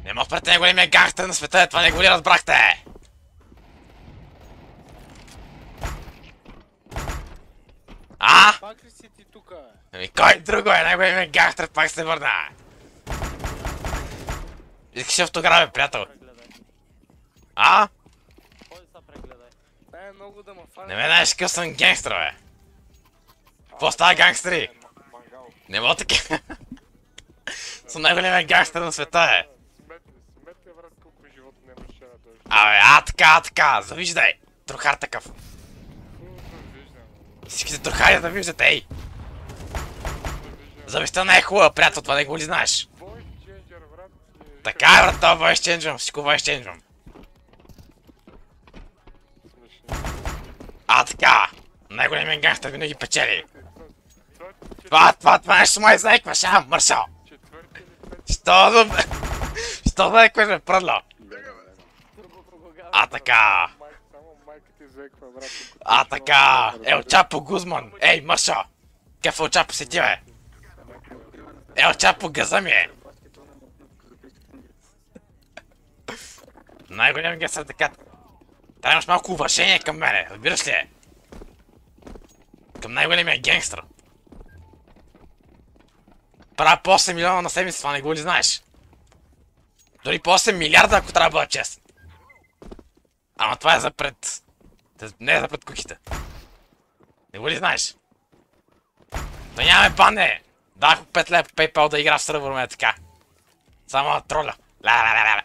Не мога пред най-големия гангстер на света, това не го ли разбрахте? А? Пак ли си ти тука? Ами кой друго е? Най-големия гангстер пак се върна. Искаш автограф, бе, приятел? А? Дай много да ма фане. Не ме знаеш какъв съм гангстер, бе. Какво става, гангстери? Не мога така. Съм най-големия гангстер на света, бе. Сметне, брат, колко живот нямаше да дойде. Абе, така, завиждай. Трухар такъв. Всичките трухари да виждате, ей. Завистта не е хубава, приятел, това не го ли знаеш? Така е, брат, това voice change-ам, всичко voice change-ам. Така. Най-големият гангстер винаги печели. Това нещо май заекваш, Маршал? Що заекваш, бе, пръдло? Така. Така. Ел Чапо Гузман. Ей, Маршал. Кеф Ел Чапо си ти, бе? Ел Чапо газа ми е. Най-голям гангстер така. Трябва имаш малко уважение към мене, разбираш ли? Към най-големия гангстър. Правя по 8 милиона на седмица, това не го ли знаеш? Дори по 8 милиарда, ако трябва да бъда честен. Ама това е за пред... Не е за пред куките. Не го ли знаеш? Да нямаме бане! Дах 5 лева по PayPal да игра в сървър, ме така. Само на троля. Ля.